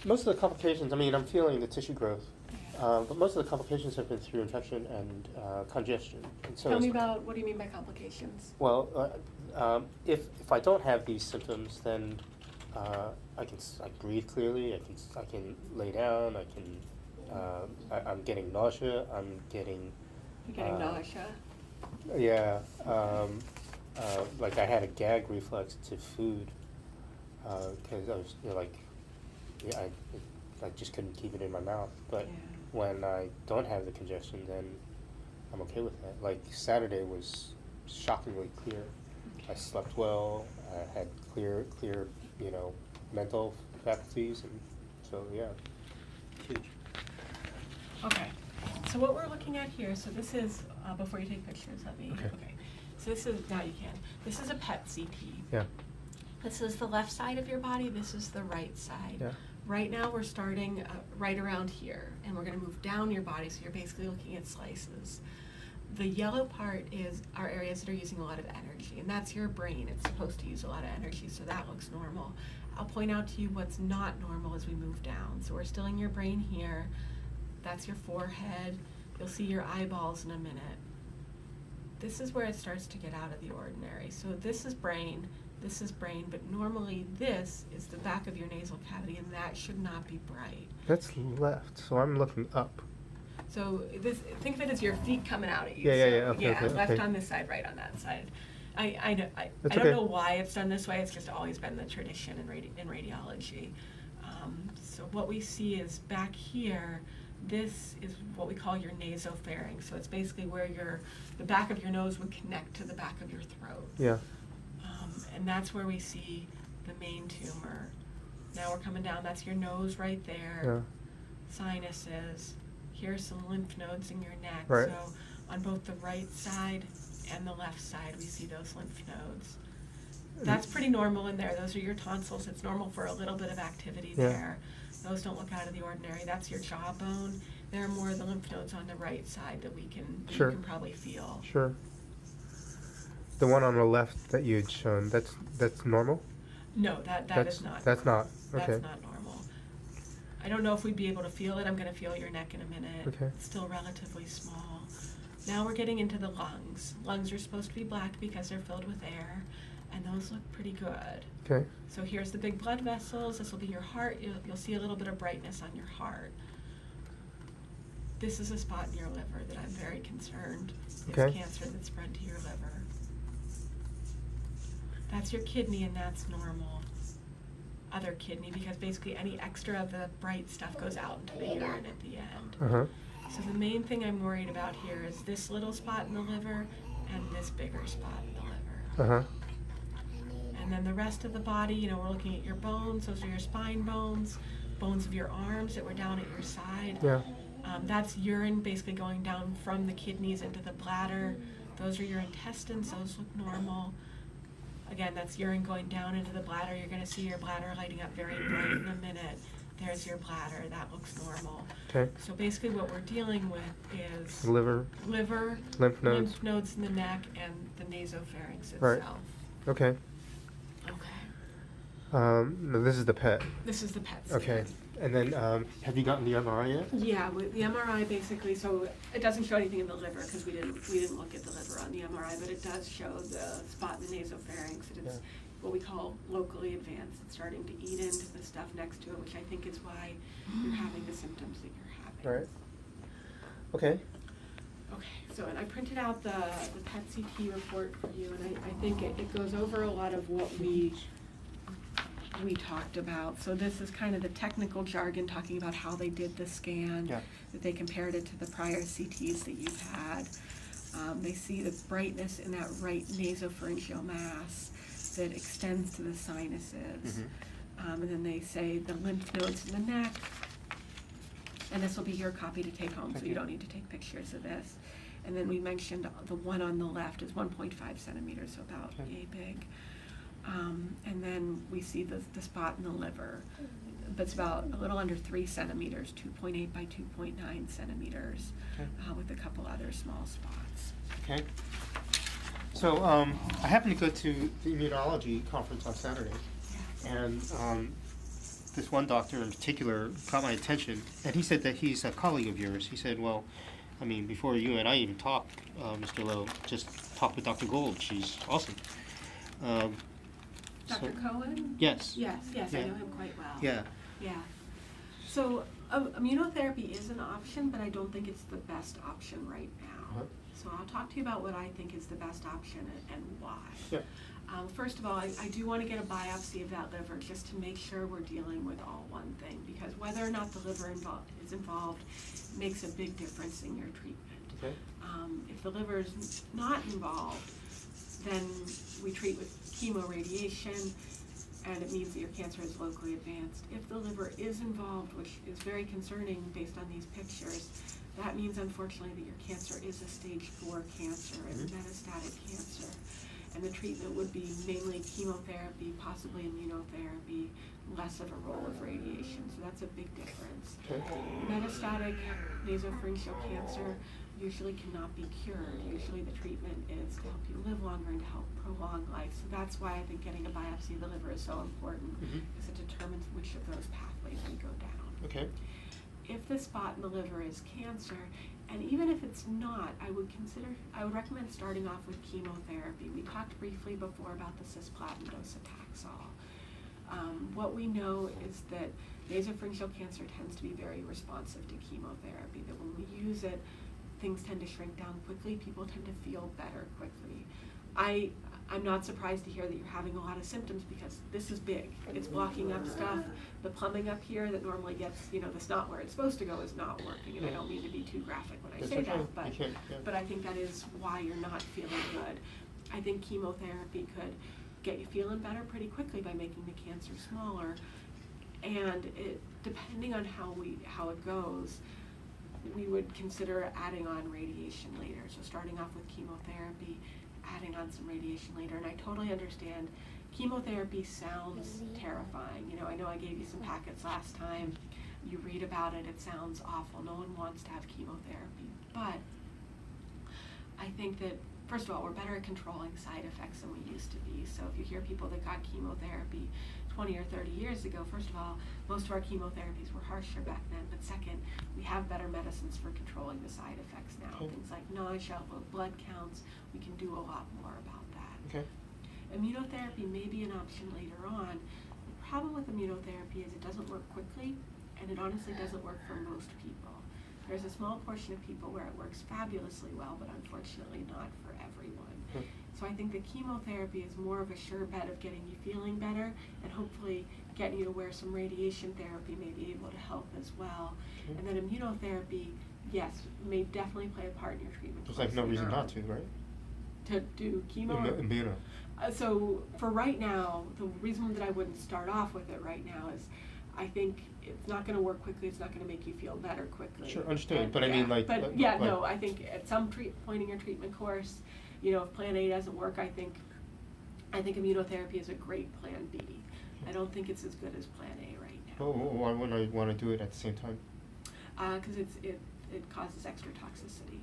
Most of the complications, I mean, I'm feeling the tissue growth, but most of the complications have been through infection and congestion. And so Tell me about, what do you mean by complications? well, if I don't have these symptoms, then I breathe clearly. I can lay down. I'm getting nausea. I'm getting. You're getting nausea? Yeah. Like I had a gag reflex to food because I was yeah, I just couldn't keep it in my mouth. But Yeah. when I don't have the congestion, then I'm okay with that. Like Saturday was shockingly clear. I slept well. I had clear, mental faculties, and so yeah, huge. Okay, so what we're looking at here, so this is, before you take pictures, Okay. So this is, now you can, this is a PET CT. Yeah. This is the left side of your body, this is the right side. Yeah. Right now we're starting right around here, and we're gonna move down your body, so you're basically looking at slices. The yellow part are areas that are using a lot of energy, and that's your brain. It's supposed to use a lot of energy, so that looks normal. I'll point out to you what's not normal as we move down. So we're still in your brain here. That's your forehead. You'll see your eyeballs in a minute. This is where it starts to get out of the ordinary. So this is brain, but normally this is the back of your nasal cavity, and that should not be bright. That's left, so I'm looking up. So think of it as your feet coming out at you. Yeah, so, yeah, okay, left okay. on this side, right on that side. I That's don't okay. know why it's done this way. It's just always been the tradition in radiology. So what we see is back here. This is what we call your nasopharynx. So it's basically where the back of your nose would connect to the back of your throat. Yeah. And that's where we see the main tumor. Now we're coming down. That's your nose right there. Yeah. Sinuses. Here's some lymph nodes in your neck. Right. So on both the right side and the left side, we see those lymph nodes. That's pretty normal in there. Those are your tonsils. It's normal for a little bit of activity Yeah. there. Those don't look out of the ordinary. That's your jawbone. There are more of the lymph nodes on the right side that you Sure. can probably feel. Sure. The one on the left that you had shown, that's normal? No, that is not. That's not. Okay. That's not normal. I don't know if we'd be able to feel it. I'm going to feel your neck in a minute. Okay. It's still relatively small. Now we're getting into the lungs. Lungs are supposed to be black because they're filled with air, and those look pretty good. Okay. So here's the big blood vessels. This will be your heart. You'll see a little bit of brightness on your heart. This is a spot in your liver that I'm very concerned is Okay. cancer that's spread to your liver. That's your kidney, and that's normal. Other kidney, because basically any extra of the bright stuff goes out into the urine at the end. Uh-huh. So the main thing I'm worried about here is this little spot in the liver and this bigger spot in the liver. Uh-huh. And then the rest of the body, we're looking at your bones. Those are your spine bones, bones of your arms that were down at your side. Yeah. That's urine basically going down from the kidneys into the bladder. Those are your intestines. Those look normal. Again, that's urine going down into the bladder. You're going to see your bladder lighting up very bright in a minute. There's your bladder. That looks normal. Okay. So basically what we're dealing with is Liver. Lymph nodes. lymph nodes in the neck, and the nasopharynx itself. Right. Okay. Okay. No, this is the PET. This is the PET scan. Okay. And then, have you gotten the MRI yet? Yeah, with the MRI basically, so it doesn't show anything in the liver because we didn't look at the liver on the MRI, but it does show the spot in the nasopharynx, and it's what we call locally advanced. It's starting to eat into the stuff next to it, which I think is why you're having the symptoms that you're having. Right. Okay. Okay, so and I printed out the PET CT report for you, and I think it goes over a lot of what we talked about. So this is kind of the technical jargon talking about how they did the scan, that they compared it to the prior CTs that you've had. They see the brightness in that right nasopharyngeal mass that extends to the sinuses. And then they say the lymph nodes in the neck, and this will be your copy to take home, so you don't need to take pictures of this. And then we mentioned the one on the left is 1.5 centimeters, so about yay big. And then we see the spot in the liver that's about a little under 3 centimeters, 2.8 by 2.9 centimeters, with a couple other small spots. Okay. So I happened to go to the immunology conference on Saturday, and this one doctor in particular caught my attention, and he said that he's a colleague of yours. He said, well, I mean, before you and I even talk, Mr. Lowe, just talk with Dr. Gold. She's awesome. Dr. Cohen? Yes. Yes, I Yeah. know him quite well. Yeah. Yeah. So immunotherapy is an option, but I don't think it's the best option right now. Uh-huh. So I'll talk to you about what I think is the best option and why. Yeah. First of all, I do want to get a biopsy of that liver just to make sure we're dealing with all one thing, because whether or not the liver is involved makes a big difference in your treatment. Okay. If the liver is not involved, then we treat with chemoradiation, and it means that your cancer is locally advanced. If the liver is involved, which is very concerning based on these pictures, that means unfortunately that your cancer is a stage 4 cancer, and metastatic cancer. And the treatment would be mainly chemotherapy, possibly immunotherapy, less of a role of radiation. So that's a big difference. Okay. Metastatic nasopharyngeal cancer usually cannot be cured. Usually the treatment is to help you live longer and to help prolong life. So that's why I think getting a biopsy of the liver is so important, because it determines which of those pathways we go down. Okay. If the spot in the liver is cancer, and even if it's not, I would recommend starting off with chemotherapy. We talked briefly before about the cisplatin docetaxel. What we know is that nasopharyngeal cancer tends to be very responsive to chemotherapy, that when we use it, things tend to shrink down quickly, people tend to feel better quickly. I'm not surprised to hear that you're having a lot of symptoms, because this is big. It's blocking up stuff. The plumbing up here that normally gets, the snot where it's supposed to go is not working. And I don't mean to be too graphic when I That's say okay. that, but I think that is why you're not feeling good. I think chemotherapy could get you feeling better pretty quickly by making the cancer smaller. And depending on how it goes, we would consider adding on radiation later. So starting off with chemotherapy, adding on some radiation later. And I totally understand chemotherapy sounds terrifying. I know I gave you some packets last time. You read about it, it sounds awful. No one wants to have chemotherapy. But I think that, first of all, we're better at controlling side effects than we used to be. So if you hear people that got chemotherapy 20 or 30 years ago, first of all, most of our chemotherapies were harsher back then. But second, we have better medicines for controlling the side effects now. Okay. Things like nausea, low blood counts. We can do a lot more about that. Okay. Immunotherapy may be an option later on. The problem with immunotherapy is it doesn't work quickly, and it honestly doesn't work for most people. There's a small portion of people where it works fabulously well, but unfortunately not for everyone. So I think the chemotherapy is more of a sure bet of getting you feeling better, and hopefully getting you to where some radiation therapy may be able to help as well. And then immunotherapy, yes, may definitely play a part in your treatment. There's like no reason not to, right? To do chemo? Immuno. So for right now, the reason that I wouldn't start off with it right now is I think it's not going to work quickly. It's not going to make you feel better quickly. Sure, understood. And, But I mean, like, But no, I think at some point in your treatment course, if Plan A doesn't work, I think immunotherapy is a great Plan B. I don't think it's as good as Plan A right now. Oh, why wouldn't I want to do it at the same time? Because it causes extra toxicity.